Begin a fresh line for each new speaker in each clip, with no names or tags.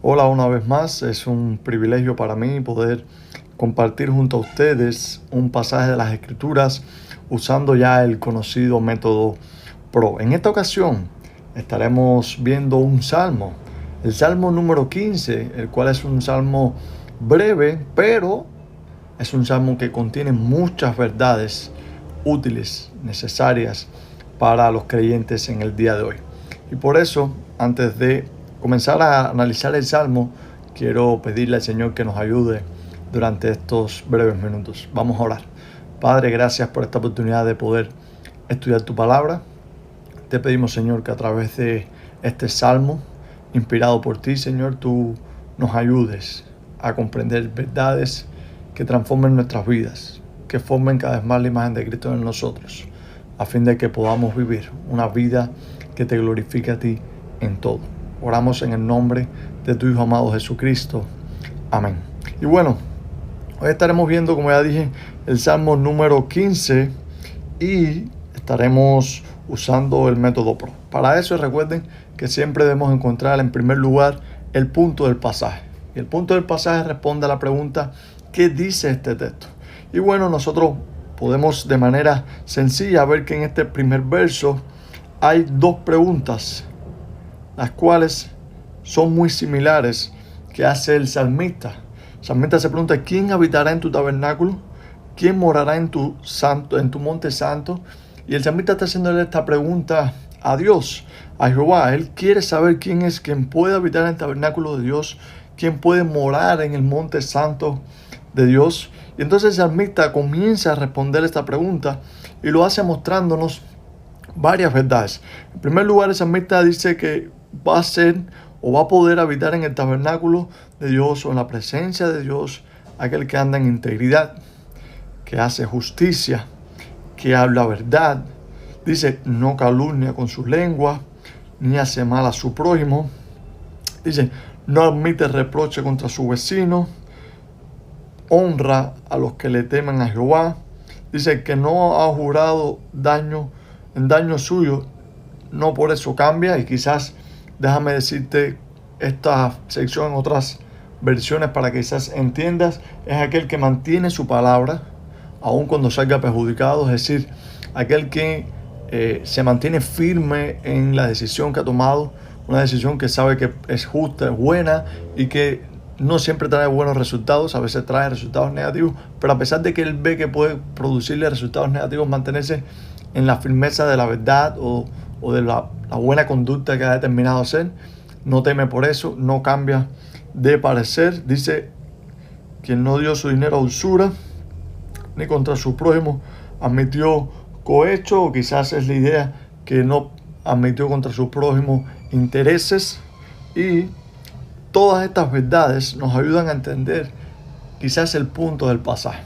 Hola una vez más, es un privilegio para mí poder compartir junto a ustedes un pasaje de las Escrituras usando ya el conocido método PRO. En esta ocasión estaremos viendo un salmo, el Salmo número 15, el cual es un salmo breve, pero es un salmo que contiene muchas verdades útiles, necesarias para los creyentes en el día de hoy. Y por eso, antes de comenzar a analizar el Salmo, quiero pedirle al Señor que nos ayude durante estos breves minutos. Vamos a orar. Padre, gracias por esta oportunidad de poder estudiar tu palabra. Te pedimos, Señor, que a través de este Salmo, inspirado por ti, Señor, tú nos ayudes a comprender verdades que transformen nuestras vidas, que formen cada vez más la imagen de Cristo en nosotros, a fin de que podamos vivir una vida que te glorifique a ti en todo. Oramos en el nombre de tu Hijo amado Jesucristo. Amén. Y bueno, hoy estaremos viendo, como ya dije, el Salmo número 15 y estaremos usando el método PRO. Para eso recuerden que siempre debemos encontrar en primer lugar el punto del pasaje. Y el punto del pasaje responde a la pregunta, ¿qué dice este texto? Y bueno, nosotros podemos de manera sencilla ver que en este primer verso hay dos preguntas, las cuales son muy similares que hace el salmista. El salmista se pregunta, ¿quién habitará en tu tabernáculo? ¿Quién morará en tu monte santo? Y el salmista está haciéndole esta pregunta a Dios, a Jehová. Él quiere saber quién es quien puede habitar en el tabernáculo de Dios, quién puede morar en el monte santo de Dios. Y entonces el salmista comienza a responder esta pregunta y lo hace mostrándonos varias verdades. En primer lugar, el salmista dice que va a ser o va a poder habitar en el tabernáculo de Dios o en la presencia de Dios aquel que anda en integridad, que hace justicia, que habla verdad. Dice, no calumnia con su lengua, ni hace mal a su prójimo. Dice, no admite reproche contra su vecino, honra a los que le temen a Jehová. Dice que no ha jurado en daño suyo, no por eso cambia. Y quizás déjame decirte esta sección en otras versiones para que quizás entiendas. Es aquel que mantiene su palabra aun cuando salga perjudicado, es decir, aquel que se mantiene firme en la decisión que ha tomado, una decisión que sabe que es justa, es buena y que no siempre trae buenos resultados, a veces trae resultados negativos, pero a pesar de que él ve que puede producirle resultados negativos, mantenerse en la firmeza de la verdad o de la buena conducta que ha determinado hacer, no teme por eso, no cambia de parecer. Dice, quien no dio su dinero a usura, ni contra su prójimo admitió cohecho, o quizás es la idea que no admitió contra su prójimo intereses. Y todas estas verdades nos ayudan a entender quizás el punto del pasaje,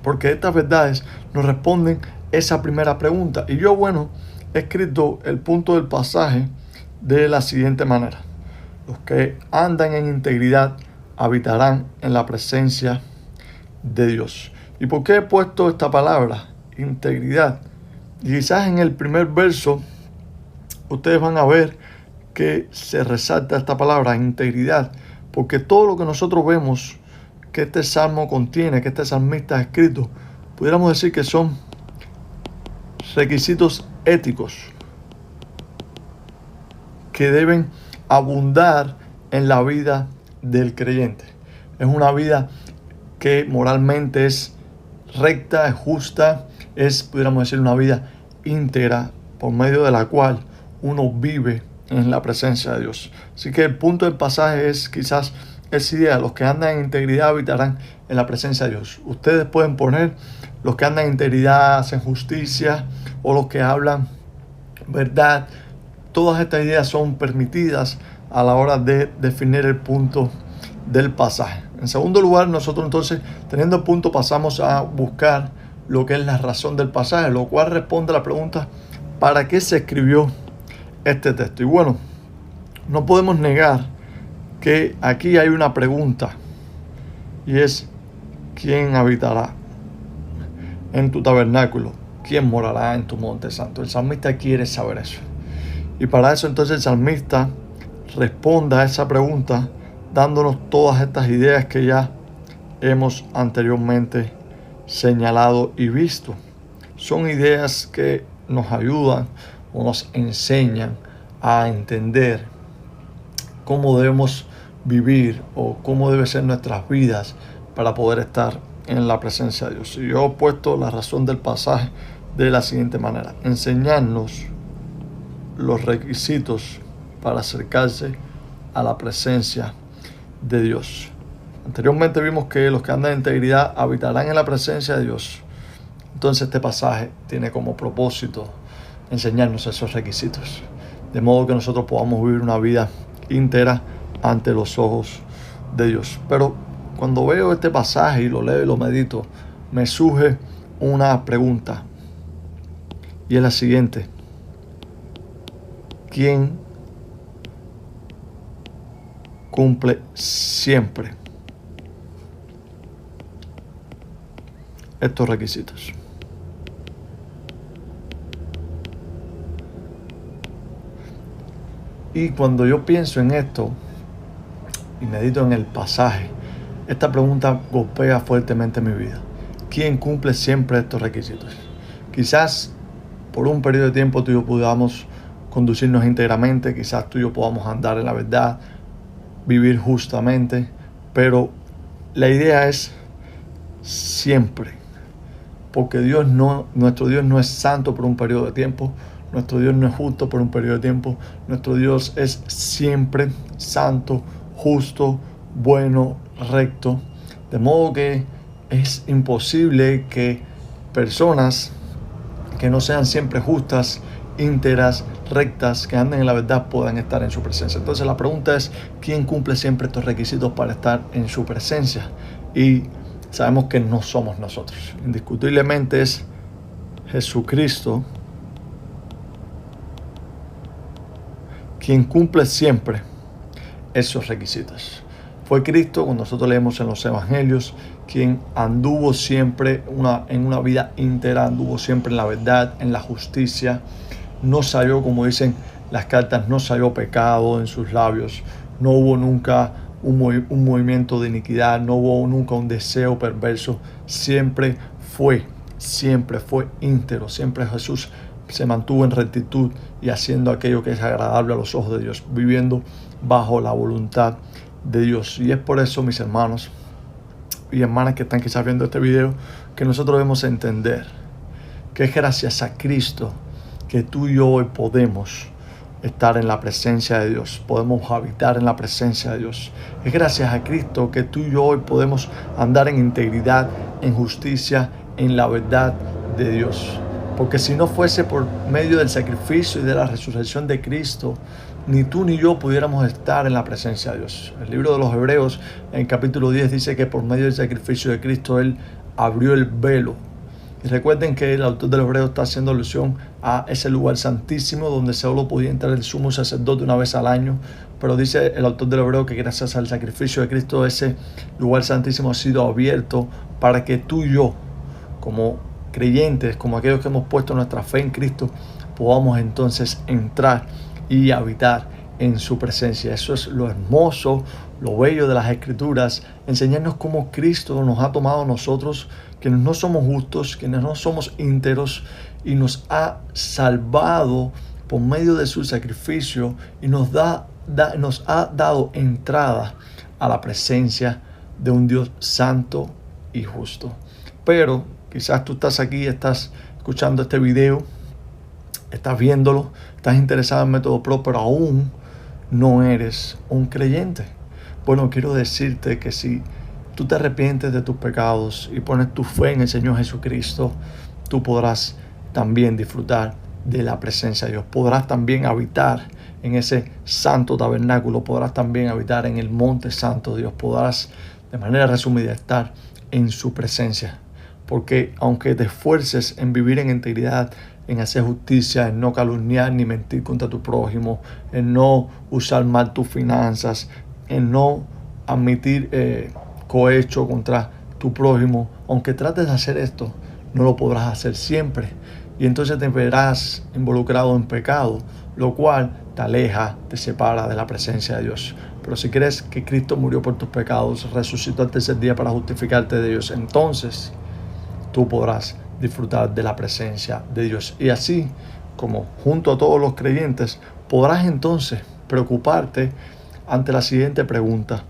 porque estas verdades nos responden esa primera pregunta. Y yo, he escrito el punto del pasaje de la siguiente manera: los que andan en integridad habitarán en la presencia de Dios. ¿Y por qué he puesto esta palabra, integridad? Y quizás en el primer verso ustedes van a ver que se resalta esta palabra, integridad, porque todo lo que nosotros vemos que este salmo contiene, que este salmista ha escrito, pudiéramos decir que son requisitos éticos que deben abundar en la vida del creyente. Es una vida que moralmente es recta, es justa, es, pudiéramos decir, una vida íntegra por medio de la cual uno vive en la presencia de Dios. Así que el punto del pasaje es quizás esa idea: los que andan en integridad habitarán en la presencia de Dios. Ustedes pueden poner los que andan en integridad, hacen justicia, o los que hablan verdad. Todas estas ideas son permitidas a la hora de definir el punto del pasaje. En segundo lugar, nosotros entonces, teniendo el punto, pasamos a buscar lo que es la razón del pasaje, lo cual responde a la pregunta, ¿para qué se escribió este texto? Y bueno, no podemos negar que aquí hay una pregunta, y es, ¿quién habitará en tu tabernáculo? ¿Quién morará en tu monte santo? El salmista quiere saber eso. Y para eso entonces el salmista responda a esa pregunta dándonos todas estas ideas que ya hemos anteriormente señalado y visto. Son ideas que nos ayudan o nos enseñan a entender cómo debemos vivir o cómo deben ser nuestras vidas para poder estar en la presencia de Dios. Y yo he puesto la razón del pasaje de la siguiente manera: enseñarnos los requisitos para acercarse a la presencia de Dios. Anteriormente vimos que los que andan en integridad habitarán en la presencia de Dios. Entonces este pasaje tiene como propósito enseñarnos esos requisitos, de modo que nosotros podamos vivir una vida íntegra ante los ojos de Dios. Pero cuando veo este pasaje y lo leo y lo medito, me surge una pregunta, y es la siguiente: ¿quién cumple siempre estos requisitos? Y cuando yo pienso en esto y medito en el pasaje, esta pregunta golpea fuertemente mi vida. ¿Quién cumple siempre estos requisitos? Quizás por un periodo de tiempo tú y yo podamos conducirnos íntegramente, quizás tú y yo podamos andar en la verdad, vivir justamente, pero la idea es siempre, porque nuestro Dios no es santo por un periodo de tiempo, nuestro Dios no es justo por un periodo de tiempo, nuestro Dios es siempre santo, justo, bueno, recto, de modo que es imposible que personas que no sean siempre justas, íntegras, rectas, que anden en la verdad, puedan estar en su presencia. Entonces la pregunta es: ¿quién cumple siempre estos requisitos para estar en su presencia? Y sabemos que no somos nosotros. Indiscutiblemente es Jesucristo quien cumple siempre esos requisitos. Fue Cristo, cuando nosotros leemos en los evangelios, quien anduvo siempre en una vida íntegra, anduvo siempre en la verdad, en la justicia. No salió, como dicen las cartas, no salió pecado en sus labios. No hubo nunca un movimiento de iniquidad, no hubo nunca un deseo perverso. Siempre fue íntegro. Siempre Jesús se mantuvo en rectitud y haciendo aquello que es agradable a los ojos de Dios, viviendo bajo la voluntad de Dios. Y es por eso, mis hermanos y hermanas que están quizás viendo este video, que nosotros debemos entender que es gracias a Cristo que tú y yo hoy podemos estar en la presencia de Dios, podemos habitar en la presencia de Dios. Es gracias a Cristo que tú y yo hoy podemos andar en integridad, en justicia, en la verdad de Dios. Porque si no fuese por medio del sacrificio y de la resurrección de Cristo, ni tú ni yo pudiéramos estar en la presencia de Dios. El libro de los Hebreos, en el capítulo 10, dice que por medio del sacrificio de Cristo, Él abrió el velo. Y recuerden que el autor del Hebreo está haciendo alusión a ese lugar santísimo donde solo podía entrar el sumo sacerdote una vez al año. Pero dice el autor del Hebreo que gracias al sacrificio de Cristo, ese lugar santísimo ha sido abierto para que tú y yo, como creyentes, como aquellos que hemos puesto nuestra fe en Cristo, podamos entonces entrar y habitar en su presencia. Eso es lo hermoso, lo bello de las Escrituras, enseñarnos cómo Cristo nos ha tomado a nosotros, quienes no somos justos, quienes no somos íntegros, y nos ha salvado por medio de su sacrificio y nos ha dado entrada a la presencia de un Dios santo y justo. Pero quizás tú estás aquí, estás escuchando este video, estás viéndolo, estás interesado en Método Pro, pero aún no eres un creyente. Bueno, quiero decirte que si tú te arrepientes de tus pecados y pones tu fe en el Señor Jesucristo, tú podrás también disfrutar de la presencia de Dios. Podrás también habitar en ese santo tabernáculo, podrás también habitar en el monte santo de Dios, podrás, de manera resumida, estar en su presencia. Porque aunque te esfuerces en vivir en integridad, en hacer justicia, en no calumniar ni mentir contra tu prójimo, en no usar mal tus finanzas, en no admitir cohecho contra tu prójimo, aunque trates de hacer esto, no lo podrás hacer siempre. Y entonces te verás involucrado en pecado, lo cual te aleja, te separa de la presencia de Dios. Pero si crees que Cristo murió por tus pecados, resucitó al tercer día para justificarte de Dios, entonces tú podrás disfrutar de la presencia de Dios. Y así como junto a todos los creyentes, podrás entonces preocuparte ante la siguiente pregunta: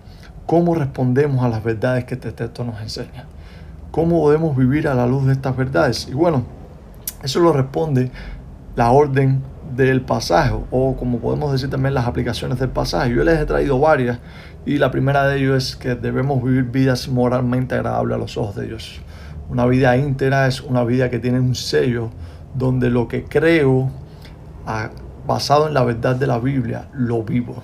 ¿cómo respondemos a las verdades que este texto nos enseña? ¿Cómo podemos vivir a la luz de estas verdades? Y bueno, eso lo responde la orden del pasaje, o como podemos decir también las aplicaciones del pasaje. Yo les he traído varias, y la primera de ellas es que debemos vivir vidas moralmente agradables a los ojos de Dios. Una vida íntegra es una vida que tiene un sello donde lo que creo, basado en la verdad de la Biblia, lo vivo.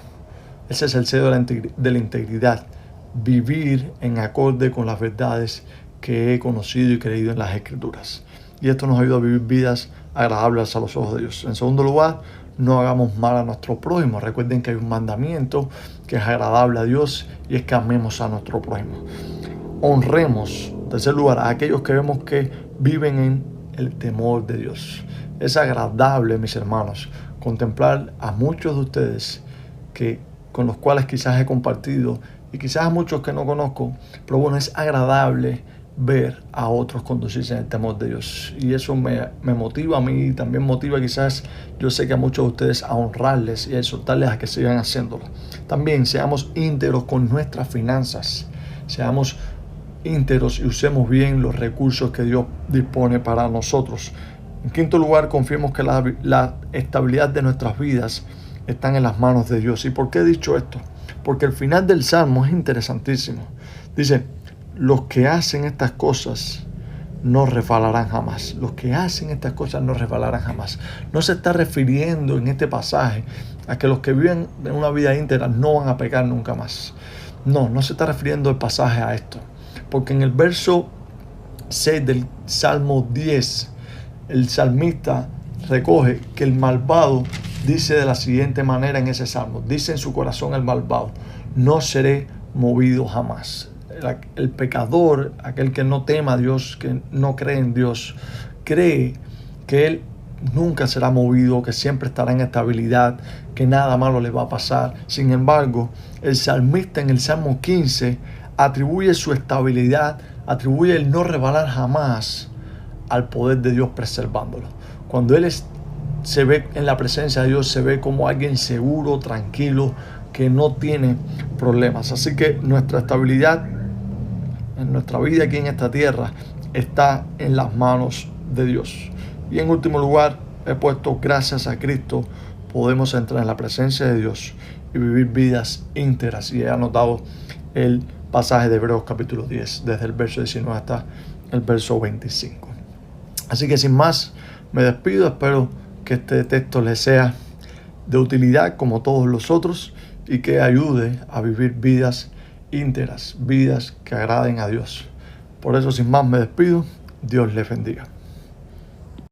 Ese es el sello de la integridad. Vivir en acorde con las verdades que he conocido y creído en las Escrituras. Y esto nos ayuda a vivir vidas agradables a los ojos de Dios. En segundo lugar, no hagamos mal a nuestro prójimo. Recuerden que hay un mandamiento que es agradable a Dios, y es que amemos a nuestro prójimo. Honremos, en tercer lugar, a aquellos que vemos que viven en el temor de Dios. Es agradable, mis hermanos, contemplar a muchos de ustedes con los cuales quizás he compartido, y quizás a muchos que no conozco, pero bueno, es agradable ver a otros conducirse en el temor de Dios. Y eso me motiva a mí, y también motiva quizás, yo sé que a muchos de ustedes, a honrarles y a exhortarles a que sigan haciéndolo. También seamos íntegros con nuestras finanzas, seamos íntegros y usemos bien los recursos que Dios dispone para nosotros. En quinto lugar, confiemos que la estabilidad de nuestras vidas están en las manos de Dios. ¿Y por qué he dicho esto? Porque el final del Salmo es interesantísimo. Dice: los que hacen estas cosas no resbalarán jamás. Los que hacen estas cosas no resbalarán jamás. No se está refiriendo en este pasaje a que los que viven en una vida íntegra no van a pecar nunca más. No se está refiriendo el pasaje a esto. Porque en el verso 6 del Salmo 10, el salmista recoge que el malvado dice de la siguiente manera en ese salmo. Dice en su corazón el malvado: no seré movido jamás. El pecador, aquel que no tema a Dios, que no cree en Dios, cree que él nunca será movido, que siempre estará en estabilidad, que nada malo le va a pasar. Sin embargo, el salmista en el Salmo 15 atribuye su estabilidad, atribuye el no resbalar jamás al poder de Dios preservándolo. Cuando él se ve en la presencia de Dios, se ve como alguien seguro, tranquilo, que no tiene problemas. Así que nuestra estabilidad en nuestra vida aquí en esta tierra está en las manos de Dios. Y en último lugar, he puesto: gracias a Cristo podemos entrar en la presencia de Dios y vivir vidas íntegras. Y he anotado el pasaje de Hebreos capítulo 10, desde el verso 19 hasta el verso 25. Así que sin más, me despido. Espero que este texto les sea de utilidad como todos los otros, y que ayude a vivir vidas íntegras, vidas que agraden a Dios. Por eso, sin más, me despido. Dios les bendiga.